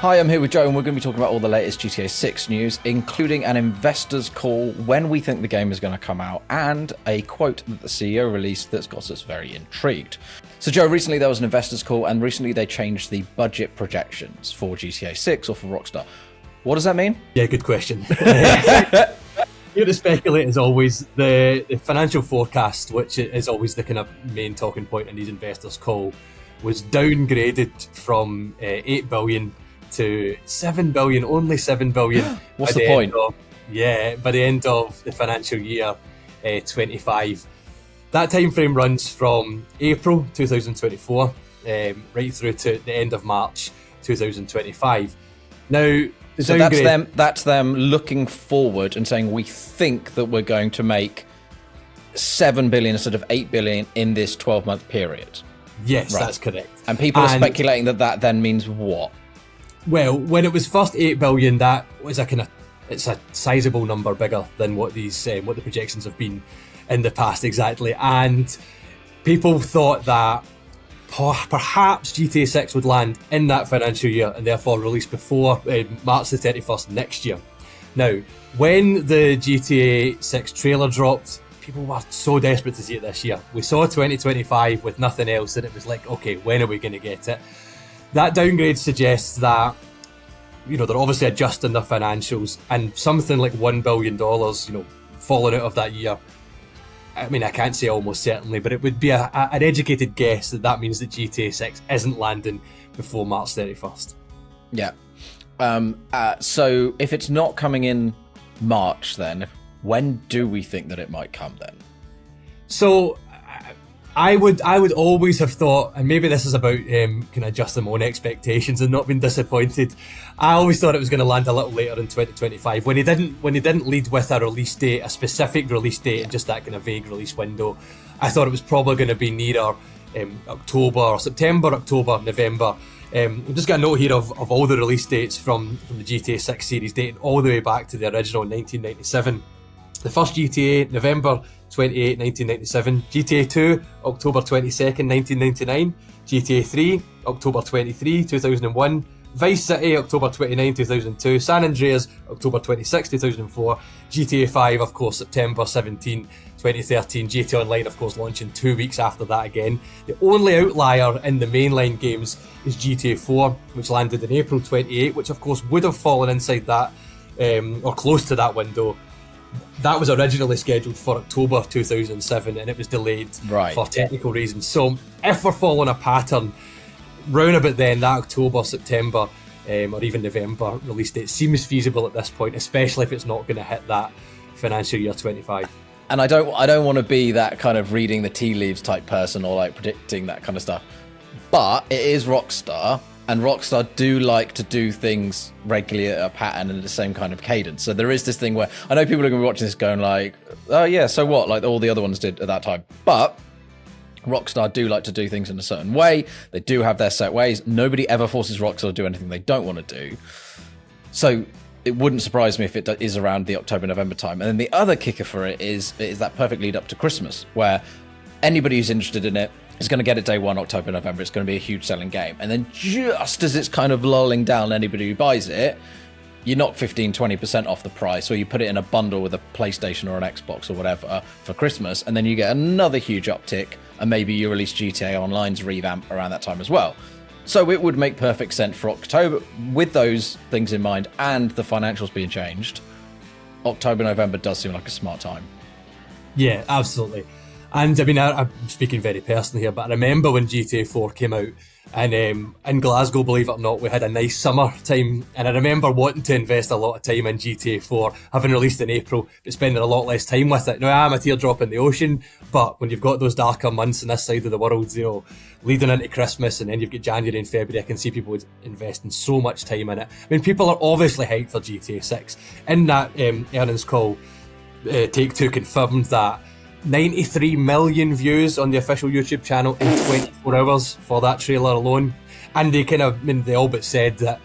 Hi, I'm here with Joe, and we're going to be talking about all the latest GTA 6 news, including an investor's call, when we think the game is going to come out, and a quote that the CEO released that's got us very intrigued. So, Joe, recently there was an investor's call, and recently they changed the budget projections for GTA 6 or for Rockstar. What does that mean? Yeah, good question. Here to speculate, as always, the financial forecast, which is always the kind of main talking point in these investors' call, was downgraded from 8 billion to 7 billion, only 7 billion. What's the point? By the end of the financial year 25. That time frame runs from April 2024 right through to the end of March 2025. Now, so that's them looking forward and saying, we think that we're going to make 7 billion instead of 8 billion in this 12-month period. Yes, right. That's correct. And people are speculating that then means what? Well, when it was first 8 billion, that was it's a sizable number bigger than what the projections have been in the past exactly. And people thought that perhaps GTA 6 would land in that financial year and therefore release before March the 31st next year. Now, when the GTA 6 trailer dropped, people were so desperate to see it this year. We saw 2025 with nothing else, and it was like, okay, when are we going to get it? That downgrade suggests that, they're obviously adjusting their financials, and something like $1 billion, falling out of that year. I mean, I can't say almost certainly, but it would be an educated guess that means that GTA 6 isn't landing before March 31st. Yeah. So if it's not coming in March, then when do we think that it might come then? So I would always have thought, and maybe this is about kind of adjusting my own expectations and not being disappointed. I always thought it was going to land a little later in 2025 when he didn't lead with a release date, a specific release date, and just that kind of vague release window. I thought it was probably going to be nearer September, October, November. I've just got a note here of all the release dates from the GTA 6 series, dating all the way back to the original 1997. The first GTA, November 28, 1997. GTA 2, October 22nd, 1999. GTA 3, October 23, 2001. Vice City, October 29, 2002. San Andreas, October 26, 2004. GTA 5, of course, September 17, 2013. GTA Online, of course, launching 2 weeks after that again. The only outlier in the mainline games is GTA 4, which landed in April 28, which of course would have fallen inside that, or close to that window. That was originally scheduled for October 2007 and it was delayed for technical reasons. So if we're following a pattern, round about then, that October, September, or even November release date seems feasible at this point, especially if it's not going to hit that financial year 25. And I don't want to be that kind of reading the tea leaves type person or like predicting that kind of stuff. But it is Rockstar. And Rockstar do like to do things regularly at a pattern and the same kind of cadence. So there is this thing where I know people are going to be watching this going like, oh yeah, so what? Like all the other ones did at that time. But Rockstar do like to do things in a certain way. They do have their set ways. Nobody ever forces Rockstar to do anything they don't want to do. So it wouldn't surprise me if it is around the October-November time. And then the other kicker for it is that perfect lead up to Christmas, where anybody who's interested in it is going to get it day one, October, November. It's going to be a huge selling game. And then just as it's kind of lulling down anybody who buys it, you knock 15, 20% off the price, or you put it in a bundle with a PlayStation or an Xbox or whatever for Christmas, and then you get another huge uptick, and maybe you release GTA Online's revamp around that time as well. So it would make perfect sense for October, with those things in mind and the financials being changed. October, November does seem like a smart time. Yeah, absolutely. And I mean, I'm speaking very personally here, but I remember when GTA 4 came out, and in Glasgow, believe it or not, we had a nice summer time, and I remember wanting to invest a lot of time in GTA 4, having released in April, but spending a lot less time with it. Now, I am a teardrop in the ocean, but when you've got those darker months on this side of the world, leading into Christmas, and then you've got January and February, I can see people investing so much time in it. I mean, people are obviously hyped for GTA 6. In that earnings call, Take-Two confirmed that 93 million views on the official YouTube channel in 24 hours for that trailer alone. And they all but said that,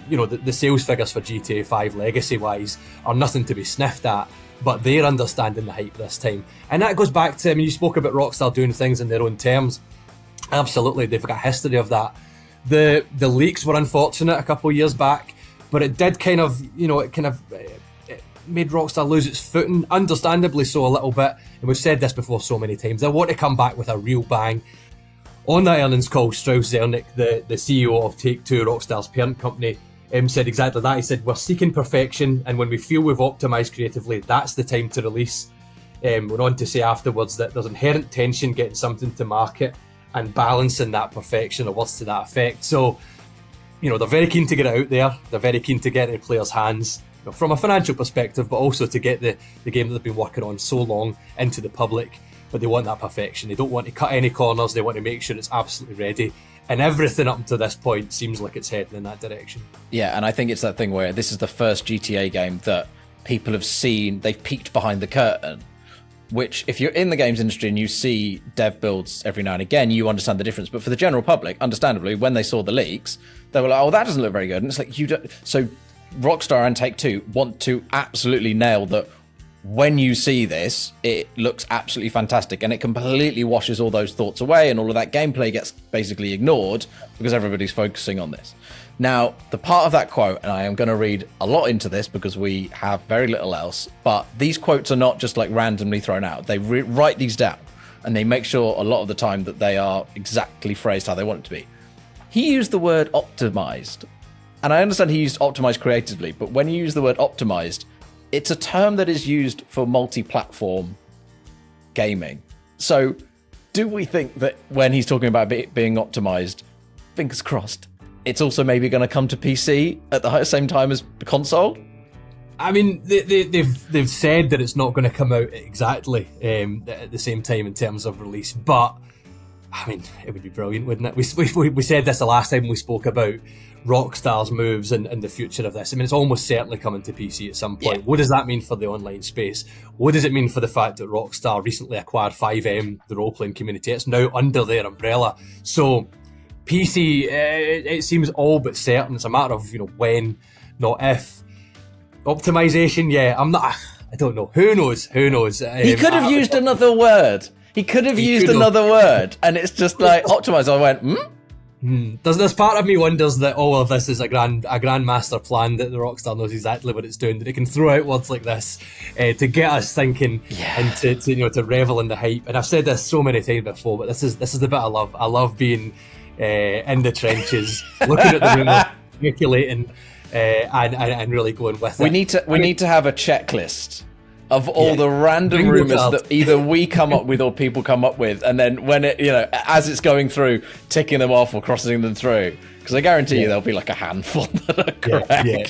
the sales figures for GTA 5 legacy-wise are nothing to be sniffed at, but they're understanding the hype this time. And that goes back to, you spoke about Rockstar doing things in their own terms. Absolutely, they've got a history of that. The leaks were unfortunate a couple of years back, but it did kind of, it made Rockstar lose its footing, understandably so a little bit. And we've said this before so many times. They want to come back with a real bang. On that earnings call, Strauss Zelnick, the CEO of Take-Two, Rockstar's parent company, said exactly that. He said, we're seeking perfection, and when we feel we've optimised creatively, that's the time to release. Went on to say afterwards that there's inherent tension getting something to market and balancing that perfection, or words to that effect. So, they're very keen to get it out there. They're very keen to get it in players' hands, from a financial perspective, but also to get the game that they've been working on so long into the public. But they want that perfection. They don't want to cut any corners. They want to make sure it's absolutely ready. And everything up to this point seems like it's heading in that direction. Yeah, and I think it's that thing where this is the first GTA game that people have seen, they've peeked behind the curtain, which if you're in the games industry and you see dev builds every now and again, you understand the difference. But for the general public, understandably, when they saw the leaks, they were like, oh, that doesn't look very good. And it's like, you don't. So Rockstar and Take-Two want to absolutely nail that. When you see this, it looks absolutely fantastic, and it completely washes all those thoughts away, and all of that gameplay gets basically ignored because everybody's focusing on this. Now, the part of that quote, and I am going to read a lot into this because we have very little else, but these quotes are not just like randomly thrown out. They write these down, and they make sure a lot of the time that they are exactly phrased how they want it to be. He used the word optimized, and I understand he used optimized creatively, but when you use the word optimized, it's a term that is used for multi-platform gaming. So do we think that when he's talking about being optimized, fingers crossed, it's also maybe going to come to PC at the same time as the console? I mean, they've said that it's not going to come out exactly at the same time in terms of release, but I mean, it would be brilliant, wouldn't it? We said this the last time we spoke about Rockstar's moves and the future of this. I mean, it's almost certainly coming to PC at some point. Yeah. What does that mean for the online space? What does it mean for the fact that Rockstar recently acquired 5M, the role-playing community? It's now under their umbrella. So PC, it seems all but certain. It's a matter of, when, not if. Optimization, yeah, I don't know. Who knows? He could have used another word. Another word. And it's just like, optimize. I went, There's part of me wonders that all of this is a grand master plan, that the Rockstar knows exactly what it's doing, that it can throw out words like this to get us thinking and to revel in the hype. And I've said this so many times before, but this is the bit I love. I love being in the trenches, looking at the rumor, speculating, and really going with it. We need to have a checklist of all the random rumors that either we come up with or people come up with, and then when it, as it's going through, ticking them off or crossing them through, because I guarantee you there'll be like a handful that are correct. Yeah.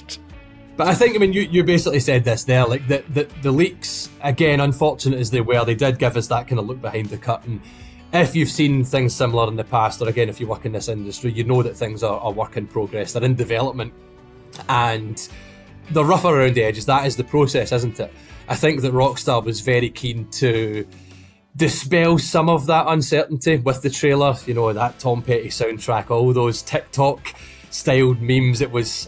But I think, you basically said this there, like the leaks, again, unfortunate as they were, they did give us that kind of look behind the curtain. If you've seen things similar in the past, or again, if you work in this industry, you know that things are work in progress, they're in development, and they're rough around the edges. That is the process, isn't it? I think that Rockstar was very keen to dispel some of that uncertainty with the trailer. That Tom Petty soundtrack, all those TikTok-styled memes. It was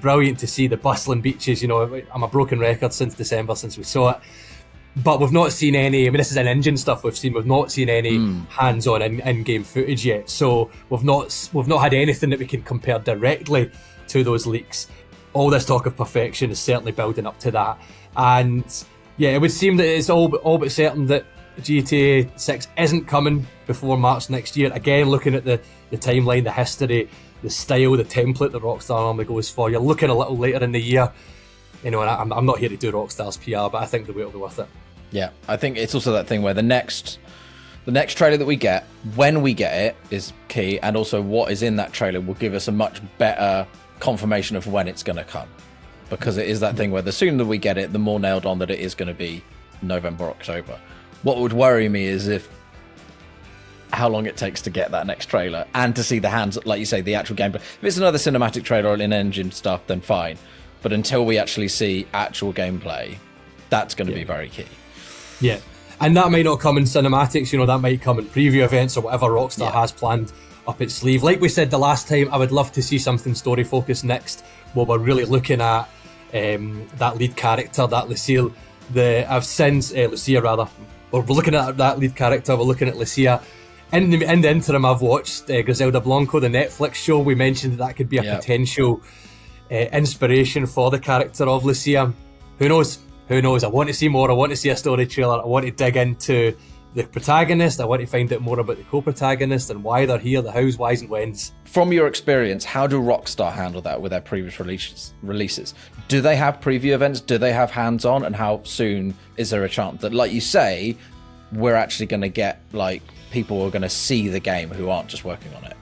brilliant to see the bustling beaches. I'm a broken record since December, since we saw it. But we've not seen any. This is an engine stuff we've not seen any hands-on in-game footage yet. So we've not had anything that we can compare directly to those leaks. All this talk of perfection is certainly building up to that. And it would seem that it's all but certain that GTA 6 isn't coming before March next year. Again, looking at the timeline, the history, the style, the template that Rockstar normally goes for, you're looking a little later in the year. And I'm not here to do Rockstar's PR, but I think the wait will be worth it. Yeah, I think it's also that thing where the next trailer that we get, when we get it, is key, and also what is in that trailer will give us a much better confirmation of when it's going to come. Because it is that thing where the sooner we get it, the more nailed on that it is going to be November, October. What would worry me is how long it takes to get that next trailer and to see the hands, like you say, the actual gameplay. If it's another cinematic trailer or in-engine stuff, then fine. But until we actually see actual gameplay, that's going to be very key. Yeah, and that might not come in cinematics, that might come in preview events or whatever Rockstar has planned up its sleeve. Like we said the last time, I would love to see something story-focused next, where we're really looking at that lead character, that Lucia. We're looking at that lead character, we're looking at Lucia In the interim, I've watched Griselda Blanco, the Netflix show. We mentioned that could be a potential inspiration for the character of Lucia. Who knows? Who knows? I want to see more. I want to see a story trailer. I want to dig into the protagonist. I want to find out more about the co-protagonist and why they're here, the hows, whys, and whens. From your experience, how do Rockstar handle that with their previous releases? Do they have preview events? Do they have hands-on? And how soon is there a chance that, like you say, we're actually going to get like people who are going to see the game who aren't just working on it?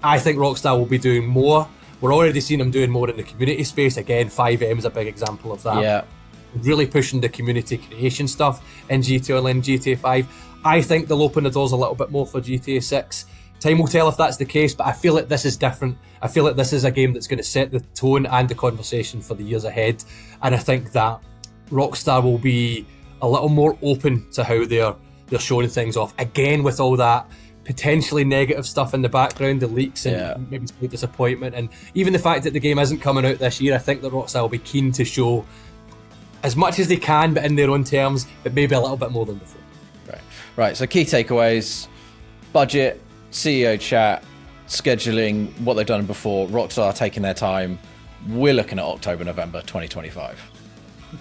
I think Rockstar will be doing more. We're already seeing them doing more in the community space. Again, 5M is a big example of that. Yeah. Really pushing the community creation stuff in GTA Online, GTA 5. I think they'll open the doors a little bit more for GTA 6. Time will tell if that's the case, but I feel like this is different. I feel like this is a game that's going to set the tone and the conversation for the years ahead. And I think that Rockstar will be a little more open to how they're showing things off. Again, with all that potentially negative stuff in the background, the leaks and maybe some disappointment. And even the fact that the game isn't coming out this year, I think that Rockstar will be keen to show as much as they can, but in their own terms, but maybe a little bit more than before. Right. So key takeaways: budget, CEO chat, scheduling, what they've done before. Rockstar taking their time. We're looking at October, November 2025.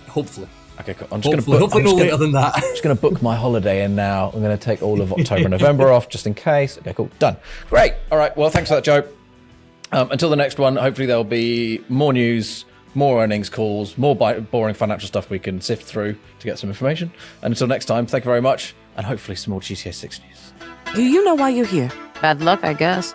Hopefully. Okay, cool. Hopefully no later than that. I'm just going to book my holiday in now. I'm going to take all of October, November off just in case. Okay, cool. Done. Great. All right. Well, thanks for that, Joe. Until the next one, hopefully there'll be more news, more earnings calls, more boring financial stuff we can sift through to get some information. And until next time, thank you very much. And hopefully some more GTA 6 news. Do you know why you're here? Bad luck, I guess.